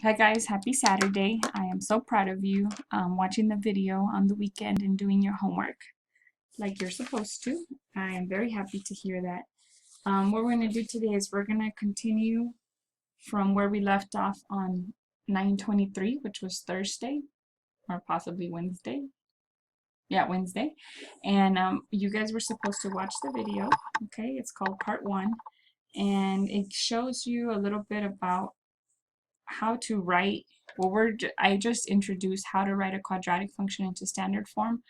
Hi guys, happy Saturday. I am so proud of you watching the video on the weekend and doing your homework like you're supposed to. I am very happy to hear that. What we're going to do today is we're going to continue from where we left off on 9/23, which was Thursday or possibly Wednesday. Yeah, Wednesday. And you guys were supposed to watch the video. Okay, it's called part 1 and it shows you a little bit about how to write, I just introduced how to write a quadratic function into standard form,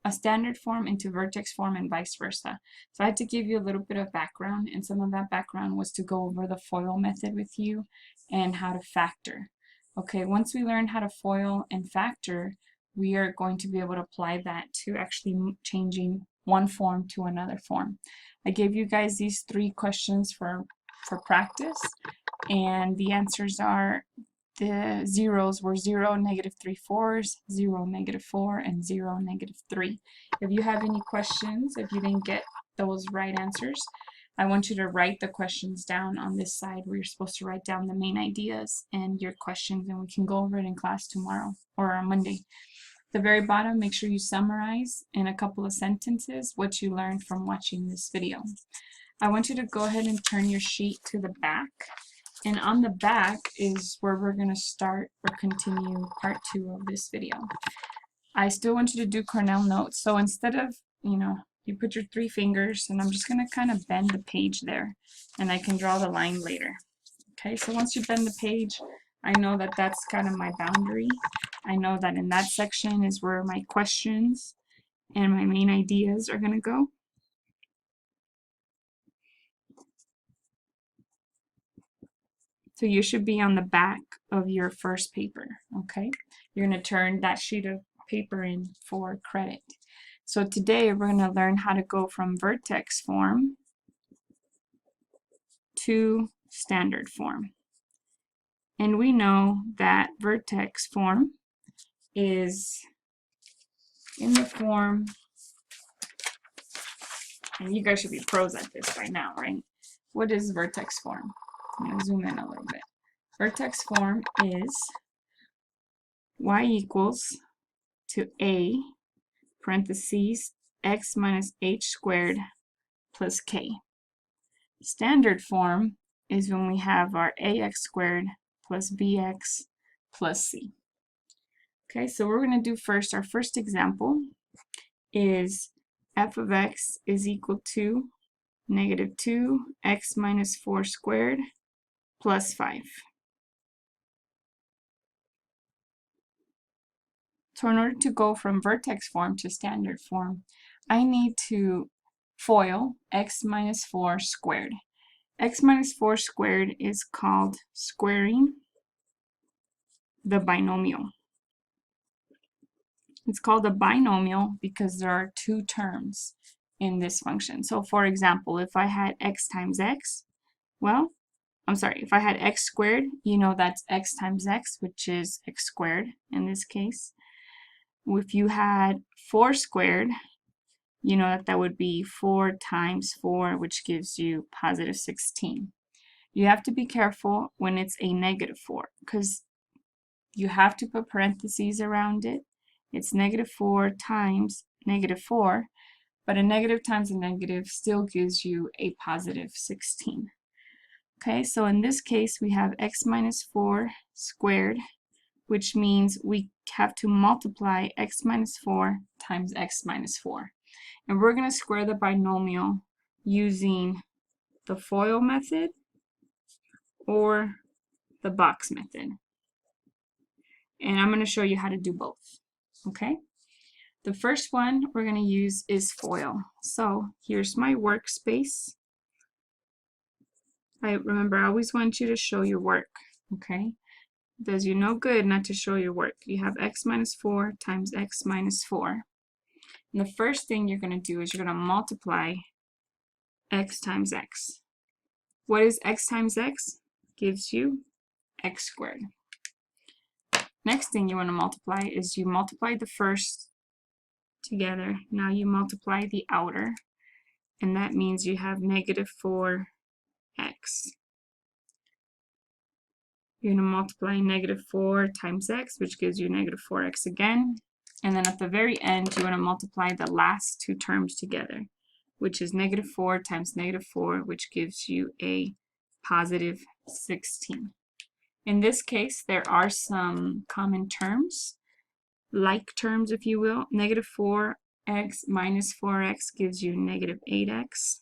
a standard form into vertex form, and vice versa. So I had to give you a little bit of background, and some of that background was to go over the Foyle method with you and how to factor. Okay, once we learn how to FOIL and factor, we are going to be able to apply that to actually changing one form to another form. I gave you guys these 3 questions for practice, and the answers are, the zeros were 0, -3/4, 0, -4, and 0, -3. If you have any questions, if you didn't get those right answers, I want you to write the questions down on this side where you're supposed to write down the main ideas and your questions, and we can go over it in class tomorrow or on Monday. At the very bottom, make sure you summarize in a couple of sentences what you learned from watching this video. I want you to go ahead and turn your sheet to the back. And on the back is where we're going to start or continue part 2 of this video. I still want you to do Cornell notes. So instead of, you put your 3 fingers, and I'm just going to kind of bend the page there, and I can draw the line later. Okay, so once you bend the page, I know that that's kind of my boundary. I know that in that section is where my questions and my main ideas are going to go. So you should be on the back of your first paper, okay? You're going to turn that sheet of paper in for credit. So today we're going to learn how to go from vertex form to standard form. And we know that vertex form is in the form, and you guys should be pros at this by now, right? What is vertex form? I'm going to zoom in a little bit. Vertex form is y equals to a parentheses x minus h squared plus k. Standard form is when we have our ax squared plus bx plus c. Okay, so we're going to do first, our first example is f of x is equal to -2x minus 4 squared plus 5. So in order to go from vertex form to standard form, I need to FOIL x minus 4 squared. X minus 4 squared is called squaring the binomial. It's called a binomial because there are 2 terms in this function. So for example, if I had x times x, if I had x squared, you know that's x times x, which is x squared in this case. If you had 4 squared, you know that would be 4 times 4, which gives you positive 16. You have to be careful when it's a -4, because you have to put parentheses around it. It's -4 times -4, but a negative times a negative still gives you a positive 16. Okay, so in this case we have x minus 4 squared, which means we have to multiply x minus 4 times x minus 4. And we're going to square the binomial using the Foyle method or the box method. And I'm going to show you how to do both. Okay? The first one we're going to use is FOIL. So here's my workspace. Remember, I always want you to show your work. Okay? It does you no good not to show your work. You have x minus 4 times x minus 4. And the first thing you're going to do is you're going to multiply x times x. What is x times x? Gives you x squared. Next thing you want to multiply is you multiply the first together. Now you multiply the outer, and that means you have -4x. you're going to multiply negative 4 times x, which gives you negative 4x again. And then at the very end, you want to multiply the last two terms together, which is negative 4 times negative 4, which gives you a positive 16. In this case, there are some common terms, like terms, if you will. Negative 4x minus 4x gives you negative 8x.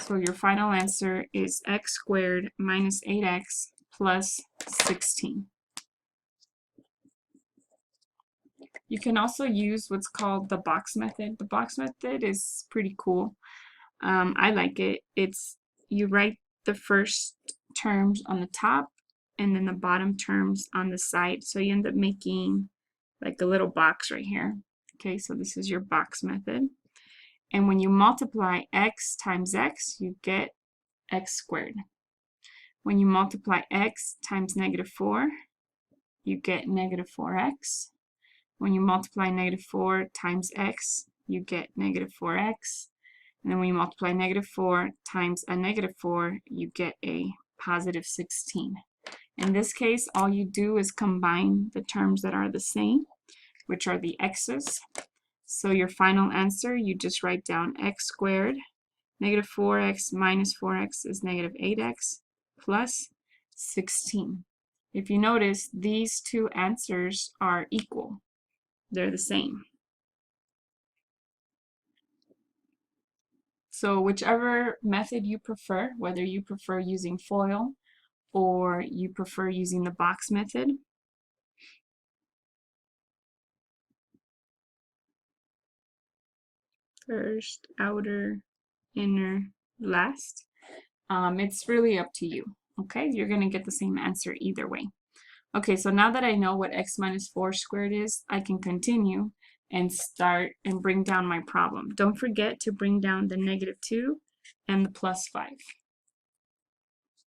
So your final answer is x squared minus 8x plus 16. You can also use what's called the box method. The box method is pretty cool. I like it. You write the first terms on the top and then the bottom terms on the side. So you end up making like a little box right here. Okay, so this is your box method. And when you multiply x times x, you get x squared. When you multiply x times negative 4, you get negative 4x. When you multiply negative 4 times x, you get negative 4x. And then when you multiply negative 4 times a negative 4, you get a positive 16. In this case, all you do is combine the terms that are the same, which are the x's. So your final answer, you just write down x squared. Negative 4x minus 4x is negative 8x plus 16. If you notice, these two answers are equal. They're the same. So whichever method you prefer, whether you prefer using FOIL or you prefer using the box method, first, outer, inner, last, it's really up to you. Okay, you're going to get the same answer either way. Okay, so now that I know what x minus 4 squared is, I can continue and start and bring down my problem. Don't forget to bring down the negative 2 and the plus 5.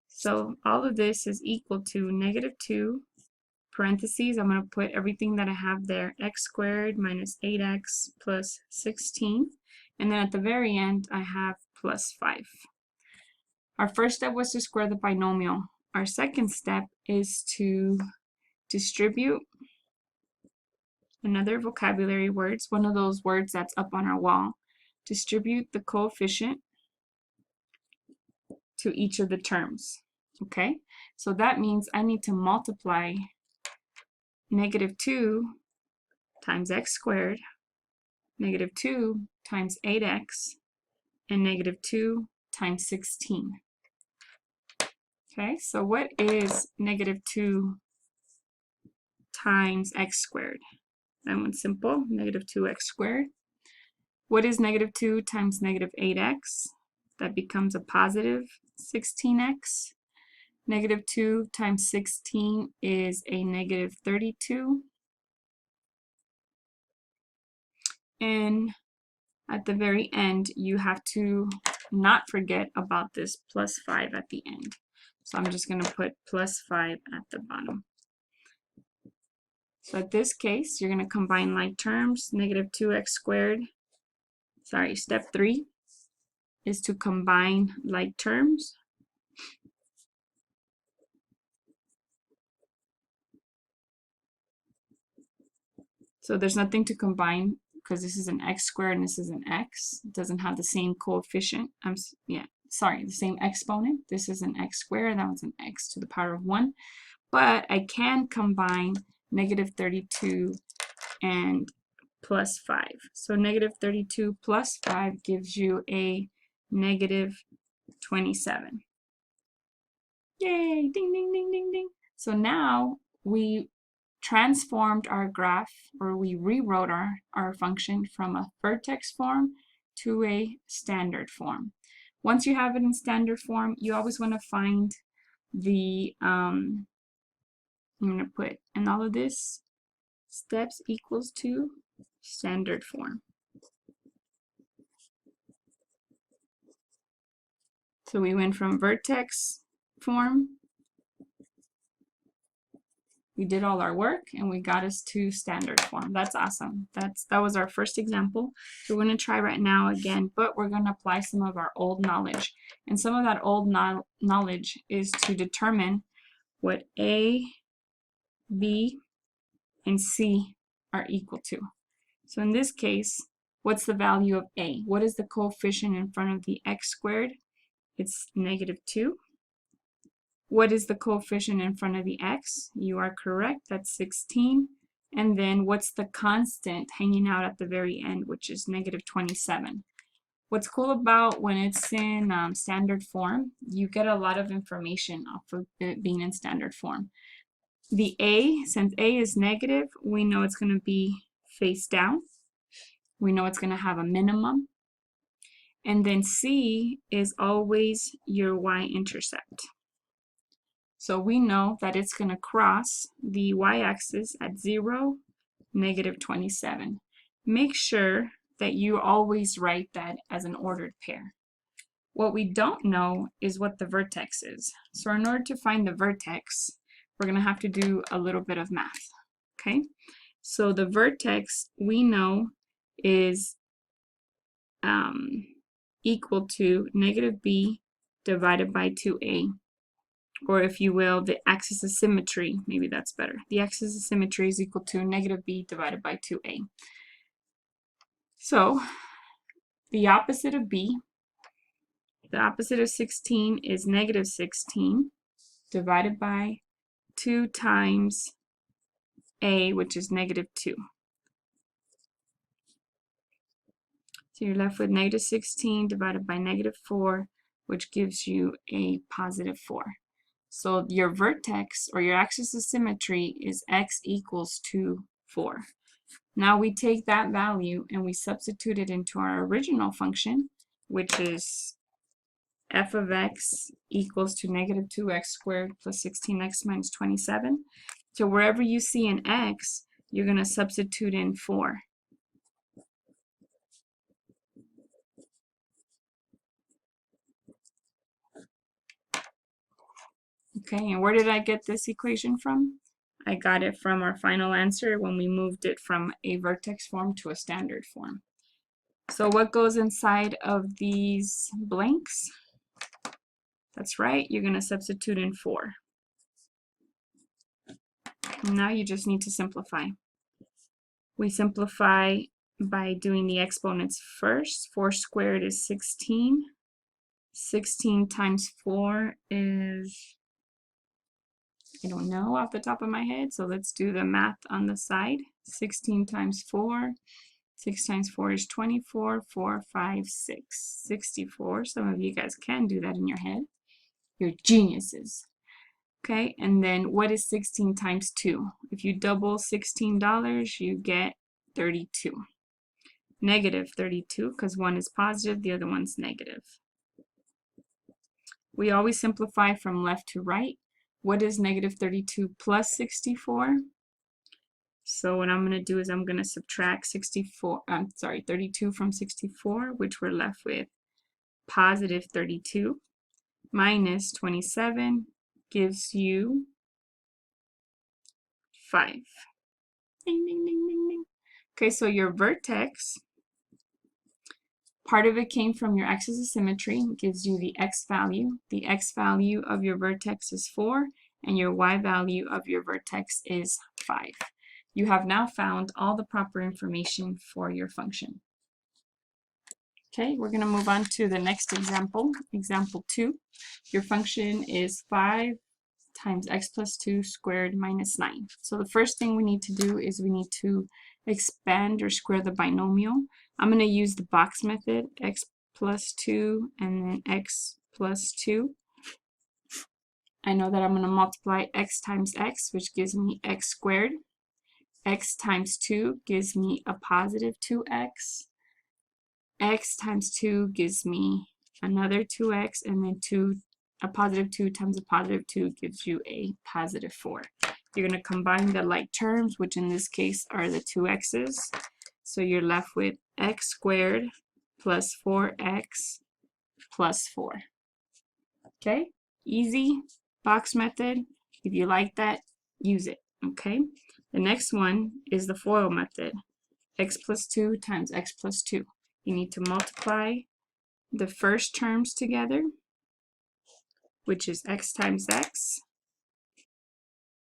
So all of this is equal to negative 2, parentheses, I'm going to put everything that I have there, x squared minus 8x plus 16. And then at the very end, I have plus 5. Our first step was to square the binomial. Our second step is to distribute another vocabulary words, one of those words that's up on our wall. Distribute the coefficient to each of the terms. Okay, so that means I need to multiply negative 2 times x squared, negative 2 times 8x, and negative 2 times 16. Okay, so what is negative 2 times x squared? That one's simple, negative 2x squared. What is negative 2 times negative 8x? That becomes a positive 16x. Negative 2 times 16 is a negative 32. And at the very end, you have to not forget about this plus 5 at the end. So I'm just going to put plus 5 at the bottom. So at this case, you're going to combine like terms, negative 2x squared. Sorry, step 3 is to combine like terms. So there's nothing to combine because this is an x squared and this is an x. It doesn't have the same coefficient. The same exponent. This is an x squared, that one's an x to the power of 1. But I can combine negative 32 and plus 5. So negative 32 plus 5 gives you a negative 27. Yay! Ding, ding, ding, ding, ding. So now we transformed our graph, or we rewrote our function from a vertex form to a standard form. Once you have it in standard form, you always want to find the, I'm going to put in all of this, steps equals to standard form. So we went from vertex form, we did all our work, and we got us to standard form. That's awesome. That was our first example. So we're going to try right now again, but we're going to apply some of our old knowledge. And some of that old knowledge is to determine what A, B, and C are equal to. So in this case, what's the value of A? What is the coefficient in front of the x squared? It's -2. What is the coefficient in front of the x? You are correct, that's 16. And then what's the constant hanging out at the very end, which is -27. What's cool about when it's in standard form, you get a lot of information off of it being in standard form. The A, since A is negative, we know it's going to be face down. We know it's going to have a minimum. And then C is always your y-intercept. So we know that it's going to cross the y-axis at 0, -27. Make sure that you always write that as an ordered pair. What we don't know is what the vertex is. So in order to find the vertex, we're going to have to do a little bit of math. Okay? So the vertex we know is equal to -b divided by 2a. Or if you will, the axis of symmetry, maybe that's better. The axis of symmetry is equal to -b divided by 2a. So the opposite of b, the opposite of 16 is -16 divided by 2 times a, which is -2. So you're left with -16 divided by -4, which gives you a +4. So your vertex, or your axis of symmetry, is x equals to 4. Now we take that value and we substitute it into our original function, which is f of x equals to -2x squared plus 16x minus 27. So wherever you see an x, you're going to substitute in 4. Okay, and where did I get this equation from? I got it from our final answer when we moved it from a vertex form to a standard form. So what goes inside of these blanks? That's right, you're going to substitute in 4. Now you just need to simplify. We simplify by doing the exponents first. 4 squared is 16. 16 times 4 is, I don't know off the top of my head, so let's do the math on the side. 16 times 4, 6 times 4 is 24, 4, 5, 6, 64. Some of you guys can do that in your head. You're geniuses. Okay, and then what is 16 times 2? If you double $16, you get 32. -32, because one is positive, the other one's negative. We always simplify from left to right. What is -32 plus 64? So what I'm going to do is I'm going to subtract 32 from 64, which we're left with +32 minus 27 gives you 5. Ding, ding, ding, ding, ding. Okay, so your vertex, part of it came from your axis of symmetry, gives you the x value. The x value of your vertex is 4, and your y value of your vertex is 5. You have now found all the proper information for your function. Okay, we're going to move on to the next example. Example 2. Your function is 5 times x plus 2 squared minus 9. So the first thing we need to do is we need to expand or square the binomial. I'm going to use the box method, x plus 2 and then x plus 2. I know that I'm going to multiply x times x, which gives me x squared. X times 2 gives me a positive 2x. X times 2 gives me another 2x, and then a positive 2 times a positive 2 gives you a positive 4. You're going to combine the like terms, which in this case are the 2x's. So you're left with x squared plus 4x plus 4. Okay? Easy. Box method. If you like that, use it. Okay? The next one is the Foyle method. X plus 2 times x plus 2. You need to multiply the first terms together, which is x times x,